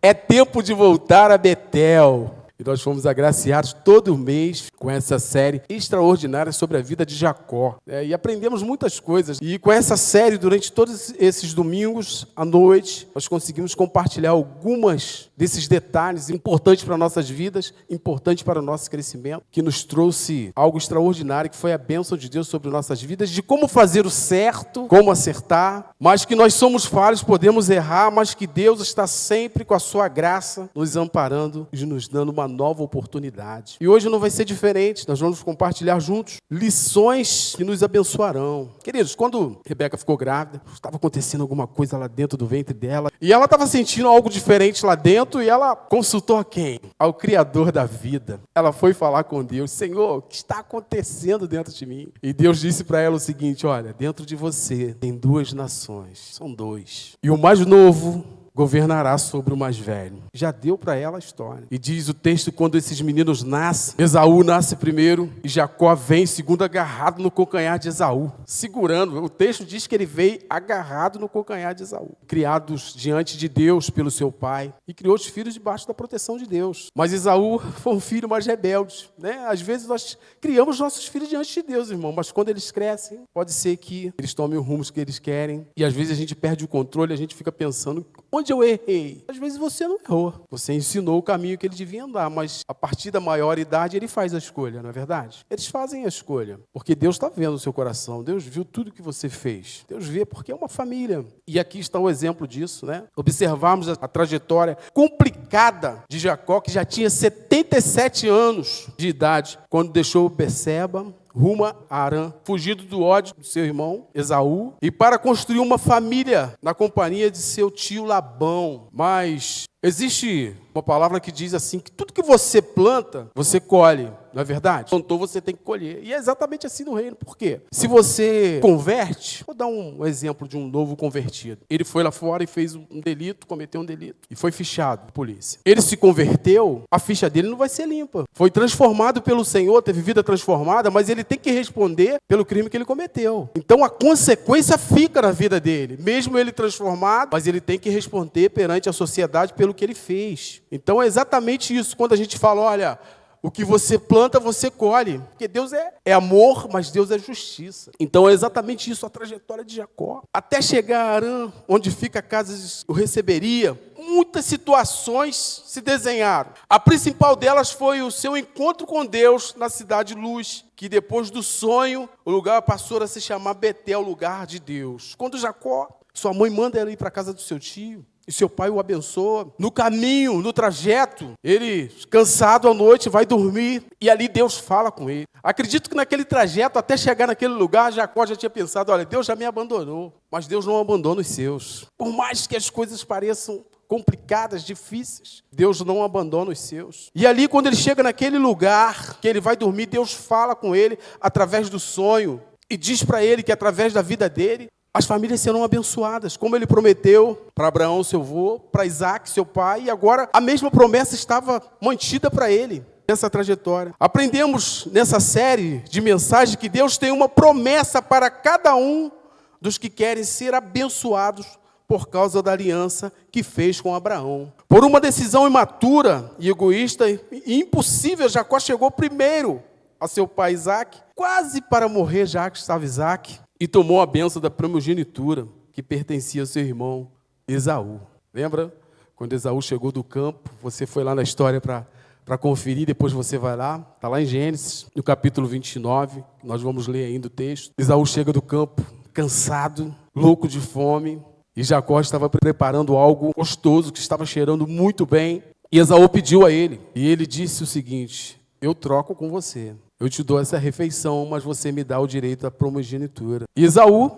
É tempo de voltar a Betel. E nós fomos agraciados todo mês com essa série extraordinária sobre a vida de Jacó. E aprendemos muitas coisas. E com essa série, durante todos esses domingos à noite, nós conseguimos compartilhar algumas desses detalhes importantes para nossas vidas, importantes para o nosso crescimento, que nos trouxe algo extraordinário, que foi a bênção de Deus sobre nossas vidas, de como fazer o certo, como acertar, mas que nós somos falhos, podemos errar, mas que Deus está sempre com a sua graça, nos amparando e nos dando uma nova oportunidade. E hoje não vai ser diferente, nós vamos compartilhar juntos lições que nos abençoarão. Queridos, quando Rebeca ficou grávida, estava acontecendo alguma coisa lá dentro do ventre dela, e ela estava sentindo algo diferente lá dentro, e ela consultou a quem? Ao Criador da vida. Ela foi falar com Deus: Senhor, o que está acontecendo dentro de mim? E Deus disse para ela o seguinte: olha, dentro de você tem duas nações, são dois, e o mais novo governará sobre o mais velho. Já deu para ela a história. E diz o texto, quando esses meninos nascem, Esaú nasce primeiro e Jacó vem segundo, agarrado no calcanhar de Esaú, segurando. O texto diz que ele veio agarrado no calcanhar de Esaú. Criados diante de Deus pelo seu pai, e criou os filhos debaixo da proteção de Deus. Mas Esaú foi um filho mais rebelde, né? Às vezes nós criamos nossos filhos diante de Deus, irmão, mas quando eles crescem, pode ser que eles tomem o rumo que eles querem, e às vezes a gente perde o controle, a gente fica pensando: onde eu errei? Às vezes você não errou. Você ensinou o caminho que ele devia andar, mas a partir da maior idade ele faz a escolha, não é verdade? Eles fazem a escolha, porque Deus está vendo o seu coração. Deus viu tudo que você fez. Deus vê porque é uma família. E aqui está o exemplo disso, né? Observamos a trajetória complicada de Jacó, que já tinha 77 anos de idade, quando deixou Berseba, rumo a Harã, fugido do ódio do seu irmão Esaú, e para construir uma família na companhia de seu tio Labão. Mas existe uma palavra que diz assim, que tudo que você planta, você colhe, não é verdade? Plantou, você tem que colher. E é exatamente assim no reino. Por quê? Se você converte, vou dar um exemplo de um novo convertido. Ele foi lá fora e fez um delito, cometeu um delito, e foi fichado por polícia. Ele se converteu, a ficha dele não vai ser limpa. Foi transformado pelo Senhor, teve vida transformada, mas ele tem que responder pelo crime que ele cometeu. Então a consequência fica na vida dele, mesmo ele transformado, mas ele tem que responder perante a sociedade pelo que ele fez. Então é exatamente isso, quando a gente fala, olha, o que você planta, você colhe. Porque Deus é amor, mas Deus é justiça. Então é exatamente isso a trajetória de Jacó. Até chegar a Harã, onde fica a casa que o receberia, muitas situações se desenharam. A principal delas foi o seu encontro com Deus na cidade de Luz, que depois do sonho, o lugar passou a se chamar Betel, lugar de Deus. Quando Jacó, sua mãe manda ele ir para a casa do seu tio, e seu pai o abençoa. No caminho, no trajeto, ele, cansado à noite, vai dormir, e ali Deus fala com ele. Acredito que naquele trajeto, até chegar naquele lugar, Jacó já tinha pensado, olha, Deus já me abandonou, mas Deus não abandona os seus. Por mais que as coisas pareçam complicadas, difíceis, Deus não abandona os seus. E ali, quando ele chega naquele lugar, que ele vai dormir, Deus fala com ele através do sonho, e diz para ele que através da vida dele, as famílias serão abençoadas, como ele prometeu para Abraão, seu avô, para Isaac, seu pai, e agora a mesma promessa estava mantida para ele, nessa trajetória. Aprendemos nessa série de mensagens que Deus tem uma promessa para cada um dos que querem ser abençoados por causa da aliança que fez com Abraão. Por uma decisão imatura e egoísta e impossível, Jacó chegou primeiro a seu pai Isaac, quase para morrer já que estava Isaac, e tomou a bênção da primogenitura que pertencia ao seu irmão Esaú. Lembra? Quando Esaú chegou do campo, você foi lá na história para conferir, depois você vai lá, está lá em Gênesis, no capítulo 29, nós vamos ler ainda o texto. Esaú chega do campo, cansado, louco de fome, e Jacó estava preparando algo gostoso, que estava cheirando muito bem, e Esaú pediu a ele, e ele disse o seguinte: eu troco com você. Eu te dou essa refeição, mas você me dá o direito à primogenitura. E Esaú,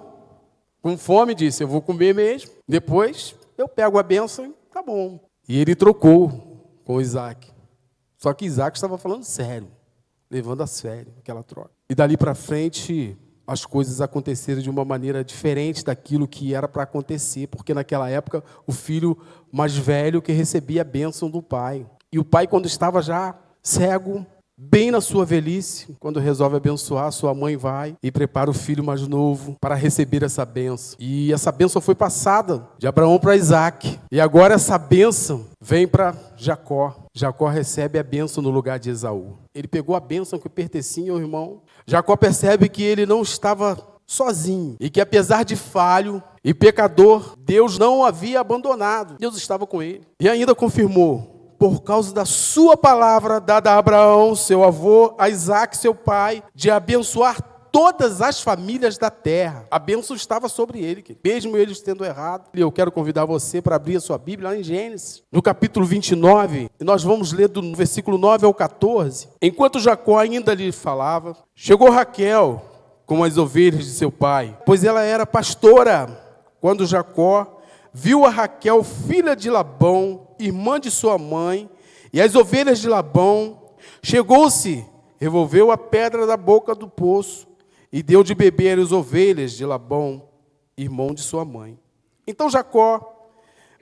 com fome, disse, eu vou comer mesmo. Depois eu pego a bênção e tá bom. E ele trocou com Isaac. Só que Isaac estava falando sério, levando a sério aquela troca. E dali para frente, as coisas aconteceram de uma maneira diferente daquilo que era para acontecer, porque naquela época, o filho mais velho que recebia a bênção do pai. E o pai, quando estava já cego, bem na sua velhice, quando resolve abençoar, sua mãe vai e prepara o filho mais novo para receber essa bênção. E essa bênção foi passada de Abraão para Isaac. E agora essa bênção vem para Jacó. Jacó recebe a bênção no lugar de Esaú. Ele pegou a bênção que pertencia ao irmão. Jacó percebe que ele não estava sozinho e que, apesar de falho e pecador, Deus não o havia abandonado. Deus estava com ele. E ainda confirmou: por causa da sua palavra dada a Abraão, seu avô, a Isaac, seu pai, de abençoar todas as famílias da terra. A bênção estava sobre ele, mesmo eles tendo errado. E eu quero convidar você para abrir a sua Bíblia lá em Gênesis, no capítulo 29, e nós vamos ler do versículo 9 ao 14. Enquanto Jacó ainda lhe falava, chegou Raquel com as ovelhas de seu pai, pois ela era pastora. Quando Jacó viu a Raquel, filha de Labão, irmã de sua mãe, e as ovelhas de Labão, chegou-se, revolveu a pedra da boca do poço e deu de beber às ovelhas de Labão, irmão de sua mãe. Então Jacó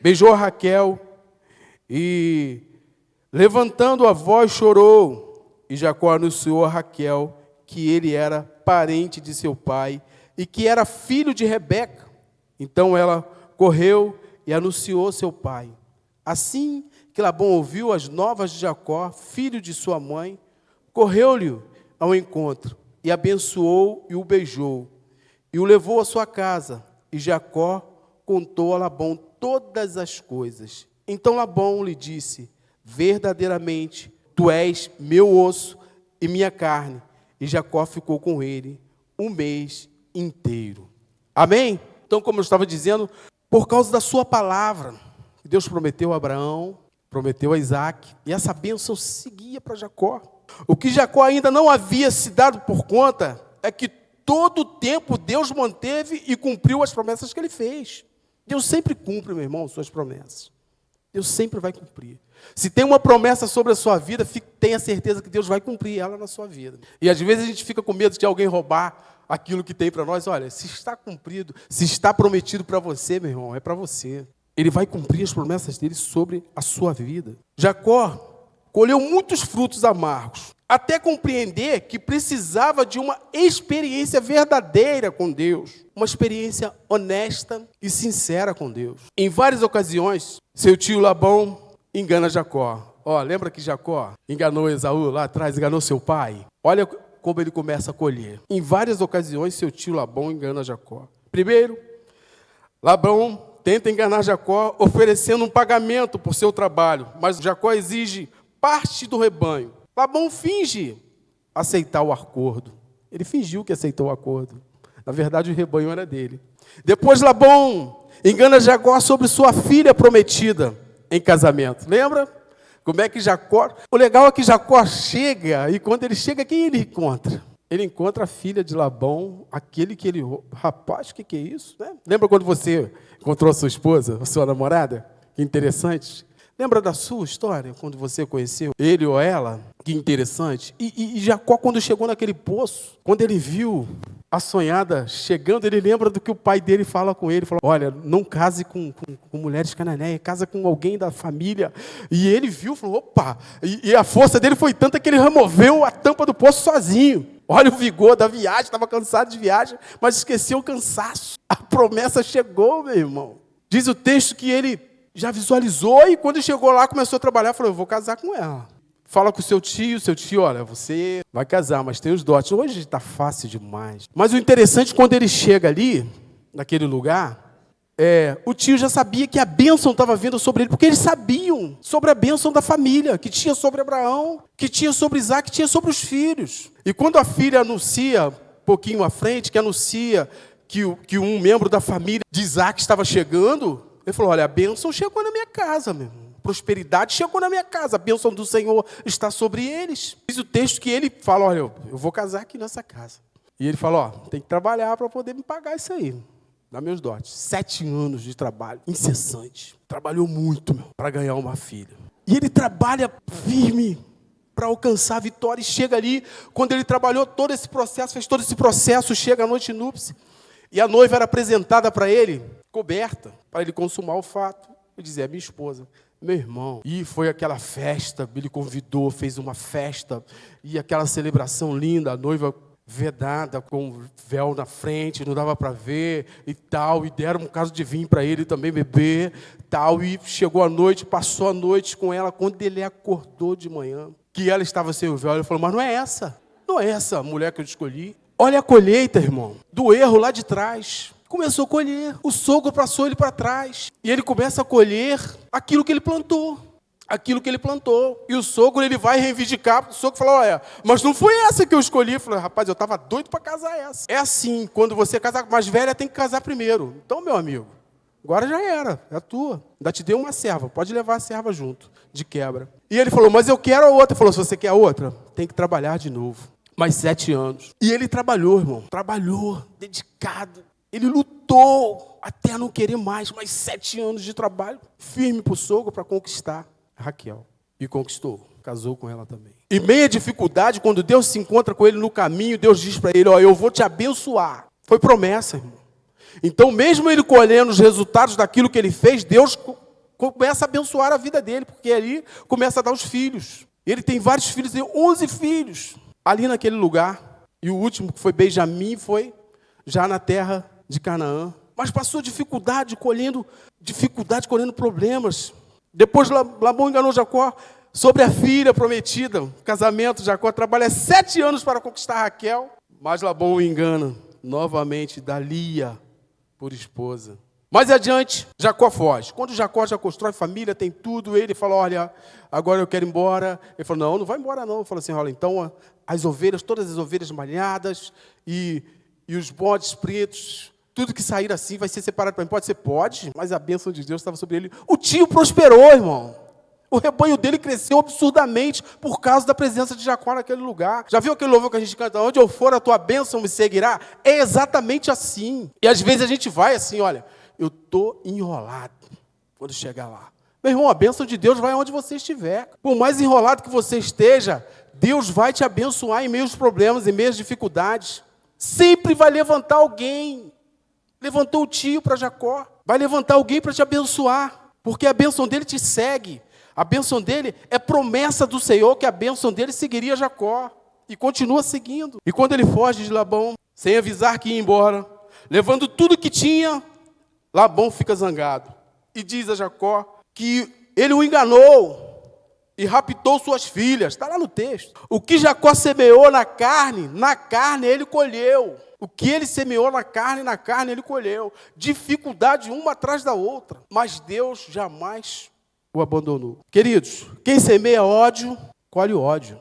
beijou a Raquel e, levantando a voz, chorou. E Jacó anunciou a Raquel que ele era parente de seu pai e que era filho de Rebeca. Então ela correu e anunciou seu pai. Assim que Labão ouviu as novas de Jacó, filho de sua mãe, correu-lhe ao encontro e abençoou e o beijou, e o levou à sua casa. E Jacó contou a Labão todas as coisas. Então Labão lhe disse: verdadeiramente, tu és meu osso e minha carne. E Jacó ficou com ele um mês inteiro. Amém? Então, como eu estava dizendo, por causa da sua palavra, Deus prometeu a Abraão, prometeu a Isaac, e essa bênção seguia para Jacó. O que Jacó ainda não havia se dado por conta é que todo o tempo Deus manteve e cumpriu as promessas que ele fez. Deus sempre cumpre, meu irmão, suas promessas. Deus sempre vai cumprir. Se tem uma promessa sobre a sua vida, tenha certeza que Deus vai cumprir ela na sua vida. E às vezes a gente fica com medo de alguém roubar aquilo que tem para nós. Olha, se está cumprido, se está prometido para você, meu irmão, é para você. Ele vai cumprir as promessas dele sobre a sua vida. Jacó colheu muitos frutos amargos, até compreender que precisava de uma experiência verdadeira com Deus, uma experiência honesta e sincera com Deus. Em várias ocasiões, seu tio Labão engana Jacó. Lembra que Jacó enganou Esaú lá atrás, enganou seu pai? Olha como ele começa a colher. Em várias ocasiões, seu tio Labão engana Jacó. Primeiro, Labão tenta enganar Jacó oferecendo um pagamento por seu trabalho, mas Jacó exige parte do rebanho. Labão finge aceitar o acordo. Ele fingiu que aceitou o acordo. Na verdade, o rebanho era dele. Depois, Labão engana Jacó sobre sua filha prometida em casamento. Lembra? Como é que Jacó... O legal é que Jacó chega, e quando ele chega, quem ele encontra? Ele encontra a filha de Labão, aquele que ele... Rapaz, o que é isso? Né? Lembra quando você encontrou a sua esposa, a sua namorada? Que interessante. Lembra da sua história, quando você conheceu ele ou ela? Que interessante. E Jacó, quando chegou naquele poço, quando ele viu a sonhada chegando, ele lembra do que o pai dele fala com ele. Falou: olha, não case com mulheres cananeias, casa com alguém da família. E ele viu, falou: opa! E a força dele foi tanta que ele removeu a tampa do poço sozinho. Olha o vigor da viagem, estava cansado de viagem, mas esqueceu o cansaço. A promessa chegou, meu irmão. Diz o texto que ele já visualizou, e quando chegou lá, começou a trabalhar, falou: eu vou casar com ela. Fala com o seu tio, olha, você vai casar, mas tem os dotes. Hoje está fácil demais. Mas o interessante, quando ele chega ali, naquele lugar, o tio já sabia que a bênção estava vindo sobre ele, porque eles sabiam sobre a bênção da família, que tinha sobre Abraão, que tinha sobre Isaac, que tinha sobre os filhos. E quando a filha anuncia, um pouquinho à frente, que anuncia que um membro da família de Isaac estava chegando, ele falou: olha, a bênção chegou na minha casa, meu irmão. Prosperidade chegou na minha casa, a bênção do Senhor está sobre eles. Diz o texto que ele fala: olha, eu vou casar aqui nessa casa. E ele fala: tem que trabalhar para poder me pagar isso aí. Dá meus dotes. 7 anos de trabalho, incessante. Trabalhou muito, para ganhar uma filha. E ele trabalha firme para alcançar a vitória. E chega ali, quando ele trabalhou todo esse processo, fez todo esse processo, chega a noite núpcias. E a noiva era apresentada para ele, coberta, para ele consumar o fato. Ele dizia: minha esposa. Meu irmão, e foi aquela festa, ele convidou, fez uma festa, e aquela celebração linda, a noiva vedada, com o véu na frente, não dava para ver, e tal, e deram um caso de vinho para ele também beber, tal, e chegou a noite, passou a noite com ela, quando ele acordou de manhã, que ela estava sem o véu, ele falou, mas não é essa a mulher que eu escolhi. Olha a colheita, irmão, do erro lá de trás. Começou a colher, o sogro passou ele para trás, e ele começa a colher aquilo que ele plantou. E o sogro, ele vai reivindicar, o sogro fala, olha, mas não foi essa que eu escolhi. Eu falei, rapaz, eu estava doido para casar essa. É assim, quando você casar mais velha, tem que casar primeiro. Então, meu amigo, agora já era, é a tua. Ainda te dei uma serva, pode levar a serva junto, de quebra. E ele falou, mas eu quero a outra. Ele falou, se você quer a outra, tem que trabalhar de novo. Mais 7 anos. E ele trabalhou, irmão, dedicado. Ele lutou até não querer mais 7 anos de trabalho, firme para o sogro, para conquistar Raquel. E conquistou, casou com ela também. Em meia dificuldade, quando Deus se encontra com ele no caminho, Deus diz para ele, ó, eu vou te abençoar. Foi promessa, irmão. Então, mesmo ele colhendo os resultados daquilo que ele fez, Deus começa a abençoar a vida dele, porque ali começa a dar os filhos. Ele tem vários filhos, tem 11 filhos ali naquele lugar. E o último, que foi Benjamim, foi já na terra de Canaã, mas passou dificuldade colhendo problemas. Depois Labão enganou Jacó sobre a filha prometida, casamento. Jacó trabalha 7 anos para conquistar Raquel, mas Labão o engana novamente, dá Lia por esposa. Mais adiante, Jacó foge. Quando Jacó já constrói família, tem tudo, ele fala, olha, agora eu quero ir embora. Ele falou, não vai embora não. Ele falou assim, olha, então as ovelhas, todas as ovelhas malhadas e os bodes pretos, tudo que sair assim vai ser separado para mim. Pode ser? Pode, mas a bênção de Deus estava sobre ele. O tio prosperou, irmão. O rebanho dele cresceu absurdamente por causa da presença de Jacó naquele lugar. Já viu aquele louvor que a gente canta? Onde eu for, a tua bênção me seguirá? É exatamente assim. E às vezes a gente vai assim, olha, eu estou enrolado quando chegar lá. Meu irmão, a bênção de Deus vai onde você estiver. Por mais enrolado que você esteja, Deus vai te abençoar em meio aos problemas, em meio às dificuldades. Sempre vai levantar alguém. Levantou o tio para Jacó. Vai levantar alguém para te abençoar. Porque a bênção dele te segue. A bênção dele é promessa do Senhor que a bênção dele seguiria Jacó. E continua seguindo. E quando ele foge de Labão, sem avisar que ia embora, levando tudo que tinha, Labão fica zangado. E diz a Jacó que ele o enganou e raptou suas filhas. Está lá no texto. O que Jacó semeou na carne ele colheu. O que ele semeou na carne ele colheu. Dificuldade uma atrás da outra. Mas Deus jamais o abandonou. Queridos, quem semeia ódio, colhe ódio.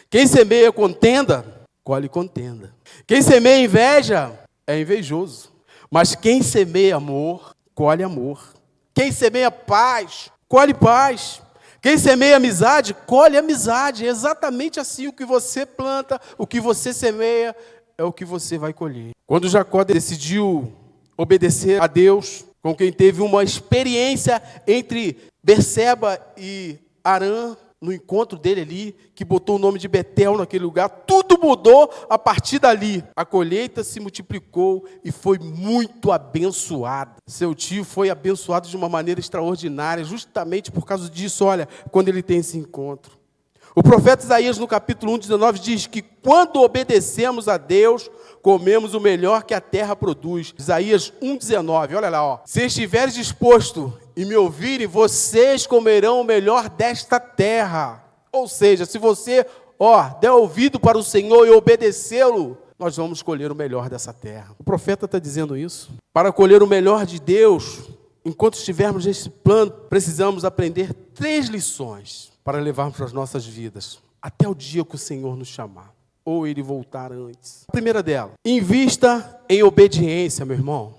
Quem semeia contenda, colhe contenda. Quem semeia inveja, é invejoso. Mas quem semeia amor, colhe amor. Quem semeia paz, colhe paz. Quem semeia amizade, colhe amizade. É exatamente assim, o que você planta, o que você semeia, é o que você vai colher. Quando Jacó decidiu obedecer a Deus, com quem teve uma experiência entre Berseba e Arã, no encontro dele ali, que botou o nome de Betel naquele lugar, tudo mudou a partir dali. A colheita se multiplicou e foi muito abençoada. Seu tio foi abençoado de uma maneira extraordinária, justamente por causa disso, olha, quando ele tem esse encontro. O profeta Isaías, no capítulo 1:19, diz que quando obedecemos a Deus, comemos o melhor que a terra produz. Isaías 1:19, olha lá, ó. Se estiveres disposto e me ouvirem, vocês comerão o melhor desta terra. Ou seja, se você, der ouvido para o Senhor e obedecê-lo, nós vamos colher o melhor dessa terra. O profeta está dizendo isso. Para colher o melhor de Deus, enquanto estivermos nesse plano, precisamos aprender 3 lições para levarmos para as nossas vidas, até o dia que o Senhor nos chamar, ou Ele voltar antes. A primeira dela, invista em obediência, meu irmão.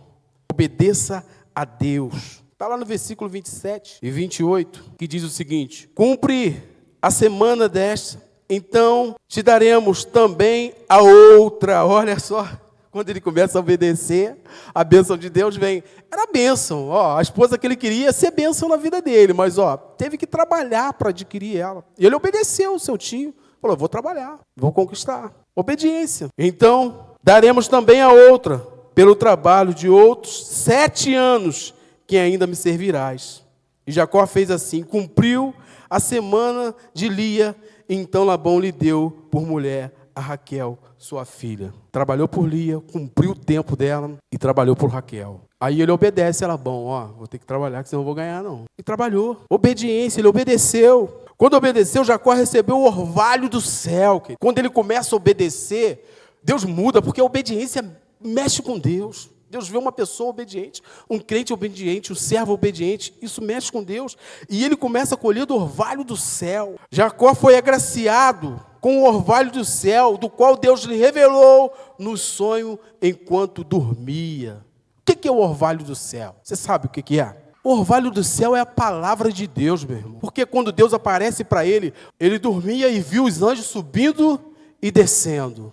Obedeça a Deus. Está lá no versículo 27 e 28, que diz o seguinte: cumpre a semana desta, então te daremos também a outra. Olha só, quando ele começa a obedecer, a bênção de Deus vem. Era bênção, a esposa que ele queria ia ser bênção na vida dele, mas teve que trabalhar para adquirir ela. E ele obedeceu o seu tio, falou, vou trabalhar, vou conquistar. Obediência. Então, daremos também a outra, pelo trabalho de outros 7 anos, que ainda me servirás. E Jacó fez assim, cumpriu a semana de Lia, então Labão lhe deu por mulher a Raquel, sua filha. Trabalhou por Lia, cumpriu o tempo dela e trabalhou por Raquel. Aí ele obedece a Labão, vou ter que trabalhar, que senão não vou ganhar não. E trabalhou. Obediência, ele obedeceu. Quando obedeceu, Jacó recebeu o orvalho do céu. Quando ele começa a obedecer, Deus muda, porque a obediência mexe com Deus. Deus vê uma pessoa obediente, um crente obediente, um servo obediente, isso mexe com Deus. E ele começa a colher do orvalho do céu. Jacó foi agraciado com o orvalho do céu, do qual Deus lhe revelou no sonho enquanto dormia. O que é o orvalho do céu? Você sabe o que é? O orvalho do céu é a palavra de Deus, meu irmão. Porque quando Deus aparece para ele, ele dormia e viu os anjos subindo e descendo.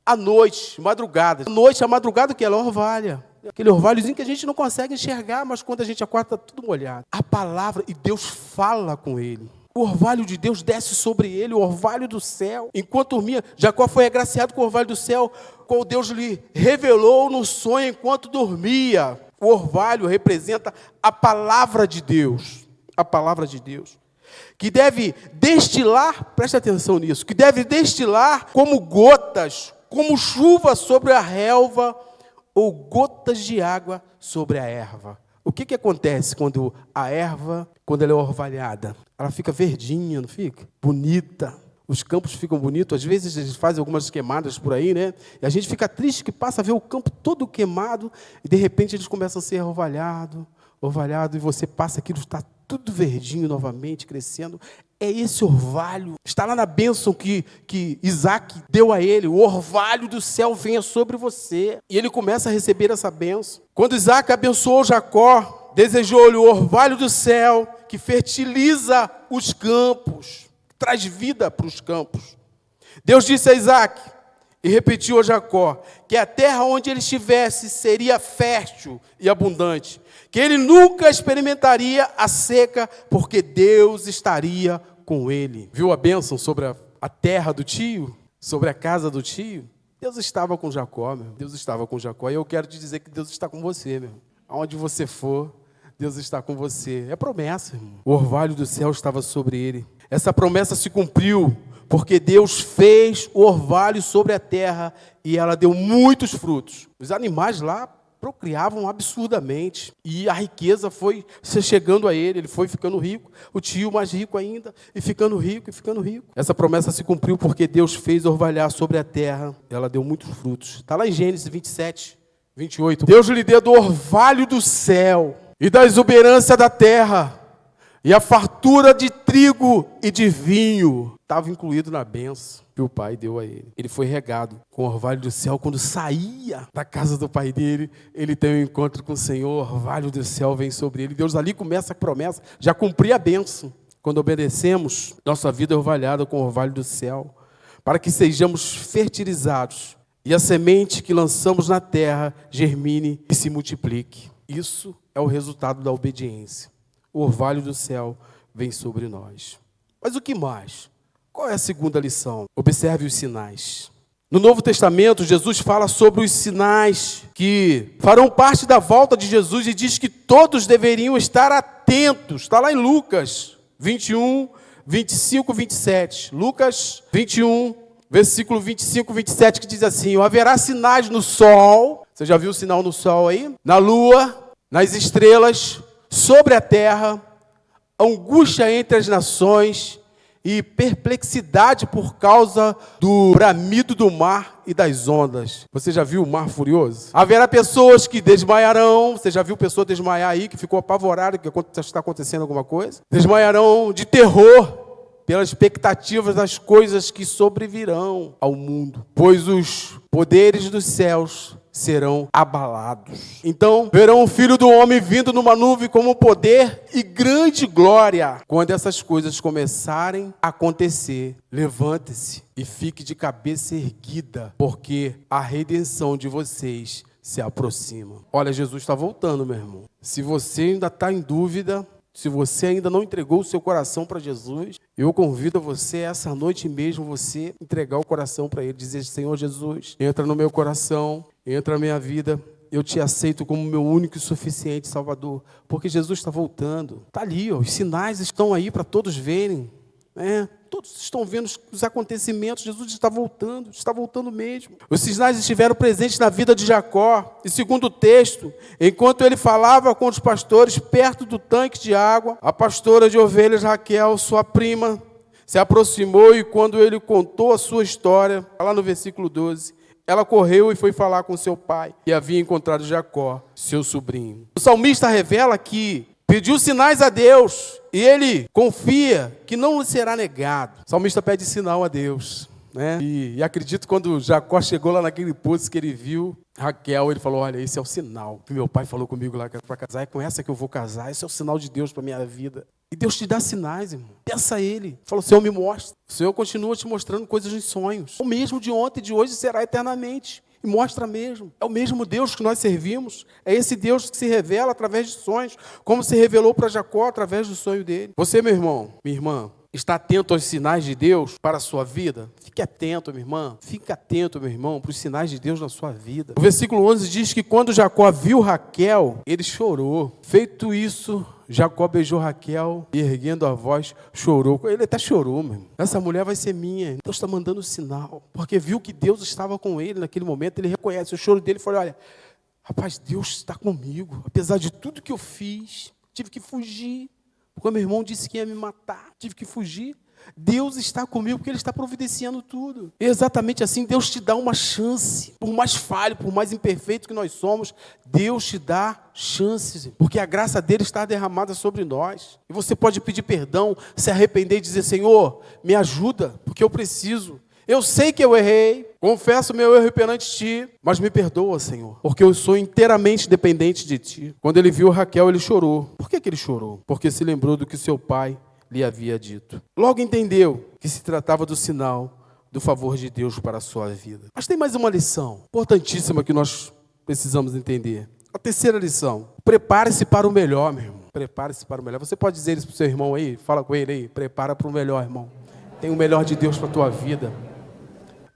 À noite, madrugada. À noite, a madrugada, que ela orvalha. Aquele orvalhozinho que a gente não consegue enxergar, mas quando a gente acorda, está tudo molhado. A palavra, e Deus fala com ele. O orvalho de Deus desce sobre ele, o orvalho do céu. Enquanto dormia, Jacó foi agraciado com o orvalho do céu, qual Deus lhe revelou no sonho enquanto dormia. O orvalho representa a palavra de Deus. A palavra de Deus. Que deve destilar, preste atenção nisso, que deve destilar como gotas, como chuva sobre a relva, ou gotas de água sobre a erva. O que acontece quando a erva, quando ela é orvalhada? Ela fica verdinha, não fica? Bonita. Os campos ficam bonitos. Às vezes eles fazem algumas queimadas por aí, né? E a gente fica triste que passa a ver o campo todo queimado e de repente eles começam a ser orvalhado, e você passa, aquilo está tudo verdinho novamente, crescendo. É esse orvalho. Está lá na bênção que Isaac deu a ele. O orvalho do céu venha sobre você. E ele começa a receber essa bênção. Quando Isaac abençoou Jacó, desejou-lhe o orvalho do céu, que fertiliza os campos, traz vida para os campos. Deus disse a Isaac, e repetiu a Jacó, que a terra onde ele estivesse seria fértil e abundante, que ele nunca experimentaria a seca, porque Deus estaria com ele. Viu a bênção sobre a terra do tio? Sobre a casa do tio? Deus estava com Jacó, meu. Deus estava com Jacó. E eu quero te dizer que Deus está com você, meu. Aonde você for, Deus está com você. É promessa, irmão. O orvalho do céu estava sobre ele. Essa promessa se cumpriu, porque Deus fez o orvalho sobre a terra e ela deu muitos frutos. Os animais lá procriavam absurdamente e a riqueza foi chegando a ele foi ficando rico, o tio mais rico ainda, e ficando rico, e ficando rico. Essa promessa se cumpriu porque Deus fez orvalhar sobre a terra, ela deu muitos frutos. Está lá em Gênesis 27, 28. Deus lhe deu do orvalho do céu e da exuberância da terra, e a fartura de trigo e de vinho estava incluído na bênção que o pai deu a ele. Ele foi regado com o orvalho do céu. Quando saía da casa do pai dele, ele tem um encontro com o Senhor, o orvalho do céu vem sobre ele. Deus ali começa a promessa, já cumpria a bênção. Quando obedecemos, nossa vida é orvalhada com o orvalho do céu, para que sejamos fertilizados e a semente que lançamos na terra germine e se multiplique. Isso é o resultado da obediência. O orvalho do céu vem sobre nós. Mas o que mais? Qual é a segunda lição? Observe os sinais. No Novo Testamento, Jesus fala sobre os sinais que farão parte da volta de Jesus e diz que todos deveriam estar atentos. Está lá em Lucas 21, 25, 27. Lucas 21, versículo 25, 27, que diz assim: haverá sinais no sol. Você já viu o sinal no sol aí? Na lua, nas estrelas, sobre a terra, angústia entre as nações e perplexidade por causa do bramido do mar e das ondas. Você já viu o mar furioso? Haverá pessoas que desmaiarão. Você já viu pessoa desmaiar aí, que ficou apavorada, que está acontecendo alguma coisa? Desmaiarão de terror pelas expectativas das coisas que sobrevirão ao mundo, pois os poderes dos céus serão abalados. Então, verão o Filho do Homem vindo numa nuvem com poder e grande glória. Quando essas coisas começarem a acontecer, levante-se e fique de cabeça erguida, porque a redenção de vocês se aproxima. Olha, Jesus está voltando, meu irmão. Se você ainda está em dúvida, se você ainda não entregou o seu coração para Jesus, eu convido você, essa noite mesmo, você entregar o coração para Ele, dizer: Senhor Jesus, entra no meu coração, entra na minha vida, eu te aceito como meu único e suficiente Salvador, porque Jesus está voltando. Está ali, ó, os sinais estão aí para todos verem, né? Todos estão vendo os acontecimentos, Jesus está voltando mesmo. Os sinais estiveram presentes na vida de Jacó. E segundo o texto, enquanto ele falava com os pastores perto do tanque de água, a pastora de ovelhas Raquel, sua prima, se aproximou e quando ele contou a sua história, lá no versículo 12, ela correu e foi falar com seu pai, que havia encontrado Jacó, seu sobrinho. O salmista revela que pediu sinais a Deus e ele confia que não lhe será negado. O salmista pede sinal a Deus, né? E acredito que quando Jacó chegou lá naquele poço que ele viu Raquel, ele falou, olha, esse é o sinal que meu pai falou comigo lá para casar, é com essa que eu vou casar, esse é o sinal de Deus para a minha vida. E Deus te dá sinais, irmão. Peça a Ele. Falou, Senhor, me mostra. O Senhor continua te mostrando coisas nos sonhos. O mesmo de ontem e de hoje será eternamente. E mostra mesmo. É o mesmo Deus que nós servimos. É esse Deus que se revela através de sonhos, como se revelou para Jacó através do sonho dele. Você, meu irmão, minha irmã, está atento aos sinais de Deus para a sua vida? Fique atento, minha irmã. Fique atento, meu irmão, para os sinais de Deus na sua vida. O versículo 11 diz que quando Jacó viu Raquel, ele chorou. Feito isso, Jacó beijou Raquel e, erguendo a voz, chorou. Ele até chorou, meu irmão. Essa mulher vai ser minha. Deus está mandando sinal. Porque viu que Deus estava com ele naquele momento. Ele reconhece o choro dele e falou, olha, rapaz, Deus está comigo. Apesar de tudo que eu fiz, tive que fugir. Porque meu irmão disse que ia me matar. Tive que fugir. Deus está comigo porque Ele está providenciando tudo. E exatamente assim, Deus te dá uma chance. Por mais falho, por mais imperfeito que nós somos, Deus te dá chances. Porque a graça dele está derramada sobre nós. E você pode pedir perdão, se arrepender e dizer, Senhor, me ajuda, porque eu preciso. Eu sei que eu errei, confesso meu erro perante Ti, mas me perdoa, Senhor, porque eu sou inteiramente dependente de Ti. Quando ele viu Raquel, ele chorou. Por que ele chorou? Porque se lembrou do que seu pai lhe havia dito. Logo entendeu que se tratava do sinal do favor de Deus para a sua vida. Mas tem mais uma lição importantíssima que nós precisamos entender. A terceira lição. Prepare-se para o melhor, meu irmão. Prepare-se para o melhor. Você pode dizer isso para o seu irmão aí? Fala com ele aí. Prepara para o melhor, irmão. Tem o melhor de Deus para a tua vida.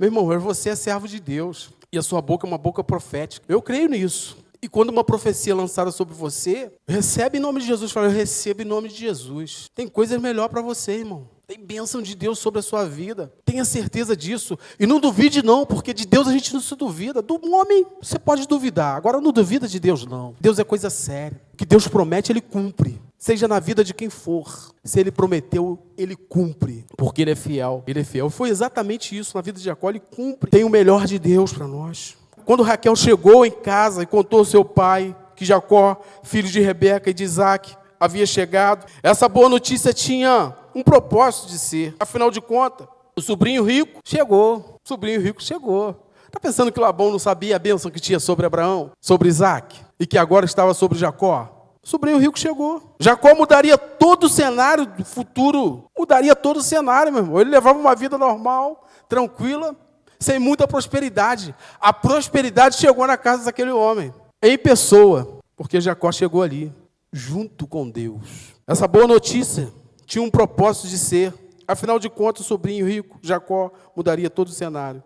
Meu irmão, você é servo de Deus. E a sua boca é uma boca profética. Eu creio nisso. E quando uma profecia é lançada sobre você, recebe em nome de Jesus. Fala, eu recebo em nome de Jesus. Tem coisas melhor para você, irmão. Tem bênção de Deus sobre a sua vida. Tenha certeza disso. E não duvide não, porque de Deus a gente não se duvida. Do homem você pode duvidar. Agora não duvida de Deus não. Deus é coisa séria. O que Deus promete, Ele cumpre. Seja na vida de quem for. Se Ele prometeu, Ele cumpre. Porque Ele é fiel. Ele é fiel. Foi exatamente isso na vida de Jacó. Ele cumpre. Tem o melhor de Deus para nós. Quando Raquel chegou em casa e contou ao seu pai que Jacó, filho de Rebeca e de Isaac, havia chegado, essa boa notícia tinha um propósito de ser. Afinal de contas, o sobrinho rico chegou. O sobrinho rico chegou. Está pensando que Labão não sabia a bênção que tinha sobre Abraão, sobre Isaac, e que agora estava sobre Jacó? O sobrinho rico chegou. Jacó mudaria todo o cenário do futuro. Mudaria todo o cenário, meu irmão. Ele levava uma vida normal, tranquila, sem muita prosperidade. A prosperidade chegou na casa daquele homem, em pessoa, porque Jacó chegou ali, junto com Deus. Essa boa notícia tinha um propósito de ser. Afinal de contas, o sobrinho rico, Jacó, mudaria todo o cenário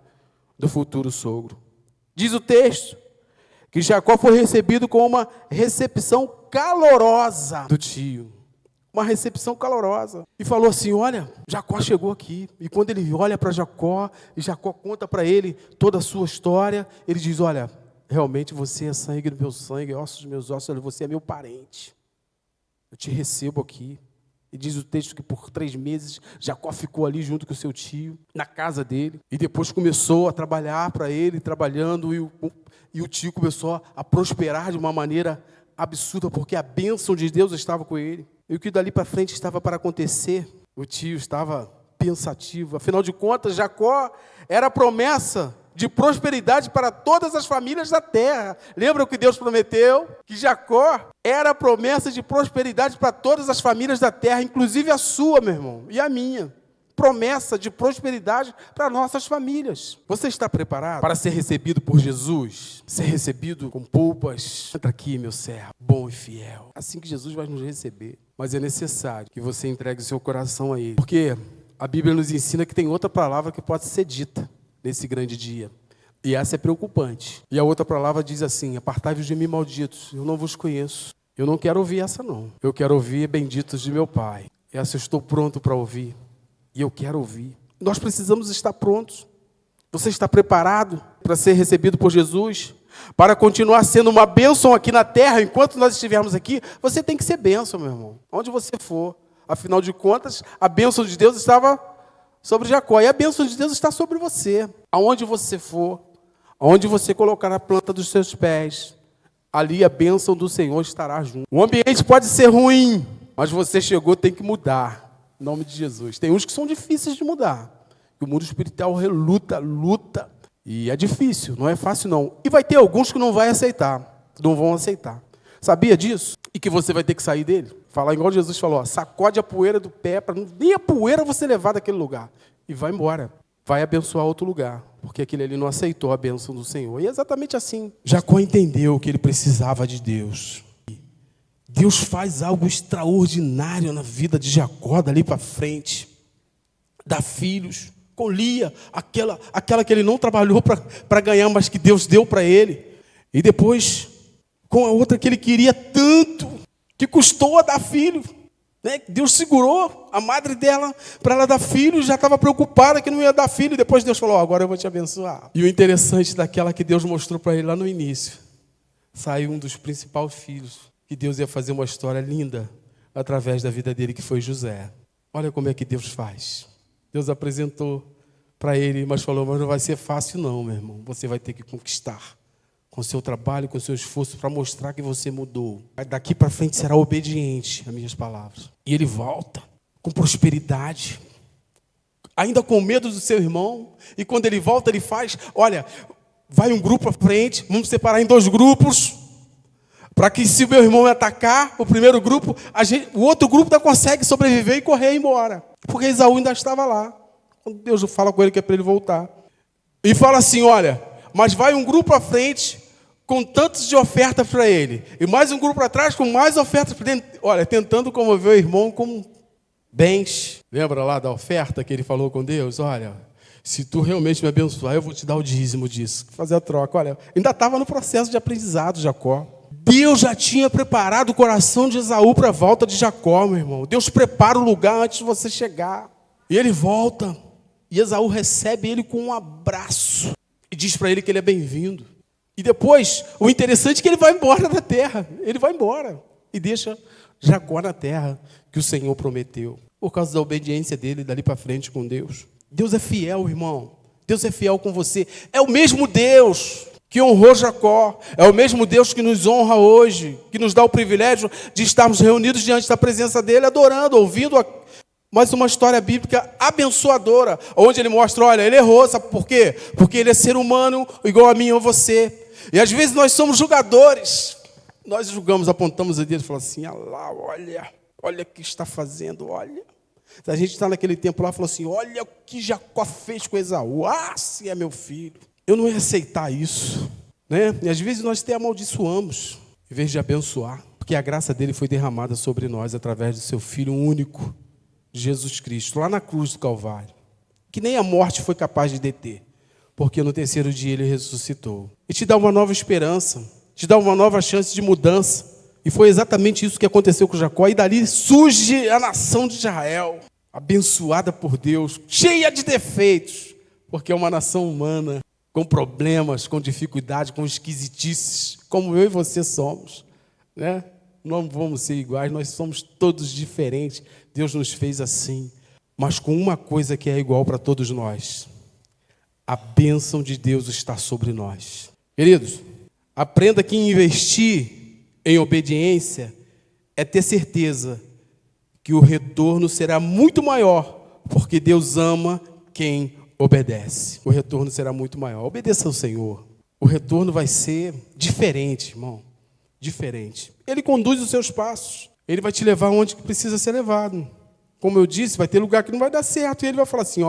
do futuro sogro. Diz o texto que Jacó foi recebido com uma recepção calorosa do tio. Uma recepção calorosa. E falou assim, olha, Jacó chegou aqui. E quando ele olha para Jacó, e Jacó conta para ele toda a sua história, ele diz, olha, realmente você é sangue do meu sangue, ossos dos meus ossos, olha, você é meu parente. Eu te recebo aqui. E diz o texto que por 3 meses, Jacó ficou ali junto com o seu tio, na casa dele. E depois começou a trabalhar para ele, trabalhando, e o tio começou a prosperar de uma maneira absurda, porque a bênção de Deus estava com ele. E o que dali para frente estava para acontecer, o tio estava pensativo. Afinal de contas, Jacó era a promessa de prosperidade para todas as famílias da terra. Lembra o que Deus prometeu? Que Jacó era a promessa de prosperidade para todas as famílias da terra, inclusive a sua, meu irmão, e a minha. Promessa de prosperidade para nossas famílias. Você está preparado para ser recebido por Jesus? Ser recebido com polpas? Entra aqui, meu servo, bom e fiel. Assim que Jesus vai nos receber. Mas é necessário que você entregue o seu coração a Ele. Porque a Bíblia nos ensina que tem outra palavra que pode ser dita nesse grande dia. E essa é preocupante. E a outra palavra diz assim: apartai-vos de mim, malditos, eu não vos conheço. Eu não quero ouvir essa não. Eu quero ouvir benditos de meu Pai. Essa eu estou pronto para ouvir. E eu quero ouvir. Nós precisamos estar prontos. Você está preparado para ser recebido por Jesus? Para continuar sendo uma bênção aqui na terra, enquanto nós estivermos aqui? Você tem que ser bênção, meu irmão. Onde você for. Afinal de contas, a bênção de Deus estava sobre Jacó. E a bênção de Deus está sobre você. Aonde você for, aonde você colocar a planta dos seus pés, ali a bênção do Senhor estará junto. O ambiente pode ser ruim, mas você chegou, tem que mudar. Em nome de Jesus. Tem uns que são difíceis de mudar. O mundo espiritual luta. E é difícil, não é fácil não. E vai ter alguns que não vão aceitar. Sabia disso? E que você vai ter que sair dele? Falar igual Jesus falou, ó, sacode a poeira do pé, para nem a poeira você levar daquele lugar. E vai embora. Vai abençoar outro lugar. Porque aquele ali não aceitou a bênção do Senhor. E é exatamente assim. Jacó entendeu que ele precisava de Deus. Deus faz algo extraordinário na vida de Jacó, dali para frente. Dá filhos. Com Lia, aquela que ele não trabalhou para ganhar, mas que Deus deu para ele. E depois, com a outra que ele queria tanto, que custou a dar filho. Né? Deus segurou a madre dela para ela dar filho, já estava preocupada que não ia dar filho. Depois Deus falou, agora eu vou te abençoar. E o interessante daquela que Deus mostrou para ele lá no início, saiu um dos principais filhos, que Deus ia fazer uma história linda através da vida dele, que foi José. Olha como é que Deus faz. Deus apresentou para ele, mas falou, mas não vai ser fácil não, meu irmão. Você vai ter que conquistar com o seu trabalho, com o seu esforço, para mostrar que você mudou. Daqui para frente será obediente às minhas palavras. E ele volta com prosperidade, ainda com medo do seu irmão. E quando ele volta, ele faz, olha, vai um grupo à frente, vamos separar em 2 grupos, para que se o meu irmão me atacar, o primeiro grupo, o outro grupo ainda consegue sobreviver e correr embora. Porque Esaú ainda estava lá. Quando Deus fala com ele que é para ele voltar. E fala assim, olha, mas vai um grupo à frente com tantos de ofertas para ele. E mais um grupo atrás com mais ofertas para ele. Olha, tentando comover o irmão com bens. Lembra lá da oferta que ele falou com Deus? Olha, se tu realmente me abençoar, eu vou te dar o dízimo disso. Fazer a troca. Olha, ainda estava no processo de aprendizado, Jacó. Deus já tinha preparado o coração de Esaú para a volta de Jacó, meu irmão. Deus prepara o lugar antes de você chegar. E ele volta. E Esaú recebe ele com um abraço. E diz para ele que ele é bem-vindo. E depois, o interessante é que ele vai embora da terra. Ele vai embora. E deixa Jacó na terra que o Senhor prometeu. Por causa da obediência dele dali para frente com Deus. Deus é fiel, irmão. Deus é fiel com você. É o mesmo Deus que honrou Jacó, é o mesmo Deus que nos honra hoje, que nos dá o privilégio de estarmos reunidos diante da presença dele, adorando, ouvindo mais uma história bíblica abençoadora, onde ele mostra, olha, ele errou, sabe por quê? Porque ele é ser humano igual a mim ou você. E às vezes nós somos julgadores, nós julgamos, apontamos a dedo e falamos assim, olha o que está fazendo, olha. A gente está naquele tempo lá e falou assim, olha o que Jacó fez com Esaú, se é meu filho. Eu não ia aceitar isso, né? E às vezes nós até amaldiçoamos, em vez de abençoar, porque a graça dele foi derramada sobre nós através do seu Filho único, Jesus Cristo, lá na cruz do Calvário, que nem a morte foi capaz de deter, porque no 3º dia ele ressuscitou. E te dá uma nova esperança, te dá uma nova chance de mudança. E foi exatamente isso que aconteceu com Jacó. E dali surge a nação de Israel, abençoada por Deus, cheia de defeitos, porque é uma nação humana, com problemas, com dificuldades, com esquisitices, como eu e você somos, né? Não vamos ser iguais, nós somos todos diferentes. Deus nos fez assim, mas com uma coisa que é igual para todos nós: a bênção de Deus está sobre nós. Queridos, aprenda que investir em obediência é ter certeza que o retorno será muito maior, porque Deus ama quem obedece. O retorno será muito maior. Obedeça ao Senhor. O retorno vai ser diferente, irmão. Diferente. Ele conduz os seus passos. Ele vai te levar onde precisa ser levado. Como eu disse, vai ter lugar que não vai dar certo. E ele vai falar assim,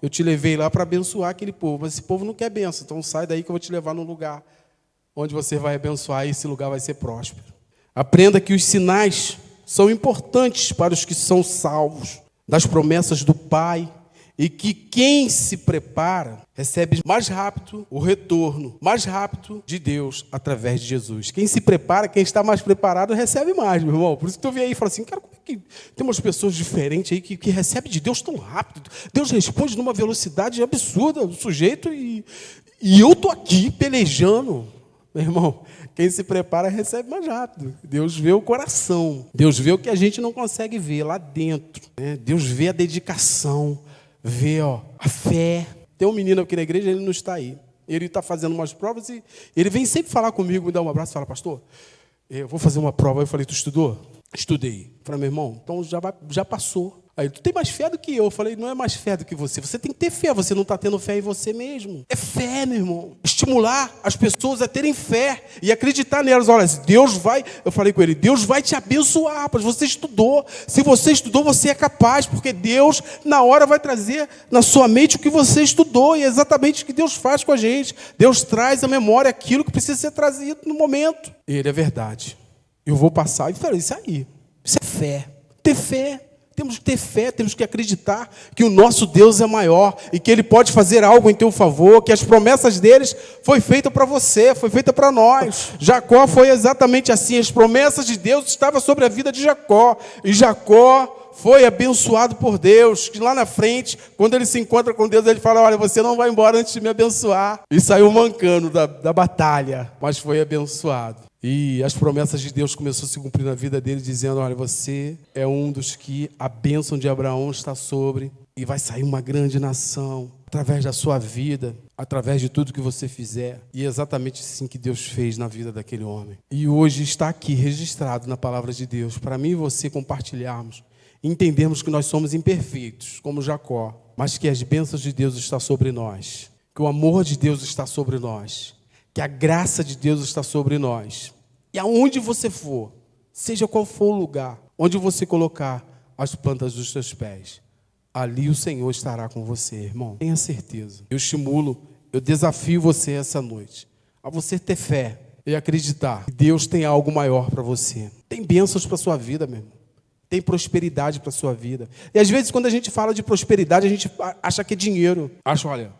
eu te levei lá para abençoar aquele povo. Mas esse povo não quer bênção. Então sai daí que eu vou te levar num lugar onde você vai abençoar e esse lugar vai ser próspero. Aprenda que os sinais são importantes para os que são salvos, das promessas do Pai E que quem se prepara recebe mais rápido o retorno, mais rápido de Deus através de Jesus. Quem se prepara, quem está mais preparado, recebe mais, meu irmão. Por isso que tu vê aí e fala assim, cara, como é que tem umas pessoas diferentes aí que recebem de Deus tão rápido? Deus responde numa velocidade absurda, o sujeito, e eu estou aqui pelejando. Meu irmão, quem se prepara recebe mais rápido. Deus vê o coração. Deus vê o que a gente não consegue ver lá dentro, né? Deus vê a dedicação, vê a fé. Tem um menino aqui na igreja, ele não está aí. Ele está fazendo umas provas e ele vem sempre falar comigo, me dá um abraço e fala, pastor, eu vou fazer uma prova. Eu falei, tu estudou? Estudei. Eu falei, meu irmão, então já passou. Aí, tu tem mais fé do que eu. Eu falei, não é mais fé do que você. Você tem que ter fé, você não está tendo fé em você mesmo. É fé, meu irmão. Estimular as pessoas a terem fé e acreditar nelas. Olha, Deus vai... Eu falei com ele, Deus vai te abençoar, rapaz. Você estudou. Se você estudou, você é capaz, porque Deus, na hora, vai trazer na sua mente o que você estudou. E é exatamente o que Deus faz com a gente. Deus traz à memória aquilo que precisa ser trazido no momento. E ele, é verdade. Eu vou passar. E falei, isso aí. Isso é fé. Ter fé. Temos que ter fé, temos que acreditar que o nosso Deus é maior e que Ele pode fazer algo em teu favor, que as promessas deles foi feita para você, foi feita para nós. Jacó foi exatamente assim, as promessas de Deus estavam sobre a vida de Jacó. E Jacó foi abençoado por Deus, que lá na frente, quando ele se encontra com Deus, ele fala, olha, você não vai embora antes de me abençoar. E saiu mancando da batalha, mas foi abençoado. E as promessas de Deus começaram a se cumprir na vida dele, dizendo, olha, você é um dos que a bênção de Abraão está sobre, e vai sair uma grande nação, através da sua vida, através de tudo que você fizer. E é exatamente assim que Deus fez na vida daquele homem. E hoje está aqui registrado na palavra de Deus, para mim e você compartilharmos, entendermos que nós somos imperfeitos, como Jacó, mas que as bênçãos de Deus estão sobre nós, que o amor de Deus está sobre nós, que a graça de Deus está sobre nós. E aonde você for, seja qual for o lugar, onde você colocar as plantas dos seus pés, ali o Senhor estará com você, irmão. Tenha certeza. Eu estimulo, eu desafio você essa noite a você ter fé e acreditar que Deus tem algo maior para você. Tem bênçãos para a sua vida, meu irmão. Tem prosperidade para a sua vida. E às vezes quando a gente fala de prosperidade, a gente acha que é dinheiro. Acha, olha,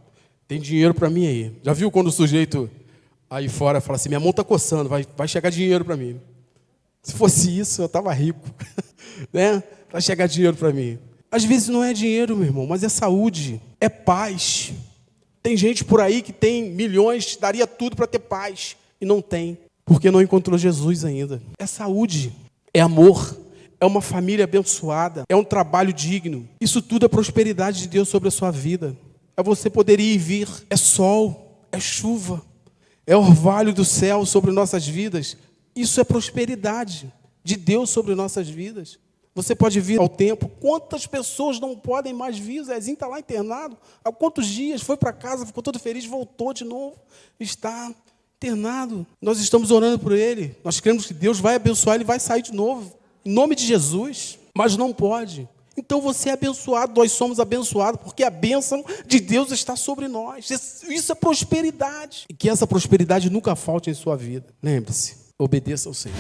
tem dinheiro para mim aí. Já viu quando o sujeito aí fora fala assim, minha mão está coçando, vai chegar dinheiro para mim. Se fosse isso, eu estava rico. Né? Vai chegar dinheiro para mim. Às vezes não é dinheiro, meu irmão, mas é saúde, é paz. Tem gente por aí que tem milhões, daria tudo para ter paz, e não tem, porque não encontrou Jesus ainda. É saúde, é amor, é uma família abençoada, é um trabalho digno. Isso tudo é prosperidade de Deus sobre a sua vida. É você poder ir e vir, é sol, é chuva, é orvalho do céu sobre nossas vidas. Isso é prosperidade de Deus sobre nossas vidas. Você pode vir ao templo. Quantas pessoas não podem mais vir? O Zezinho está lá internado. Há quantos dias? Foi para casa, ficou todo feliz, voltou de novo. Está internado. Nós estamos orando por ele. Nós cremos que Deus vai abençoar, ele vai sair de novo. Em nome de Jesus. Mas não pode. Então você é abençoado, nós somos abençoados, porque a bênção de Deus está sobre nós. Isso é prosperidade. E que essa prosperidade nunca falte em sua vida. Lembre-se, obedeça ao Senhor.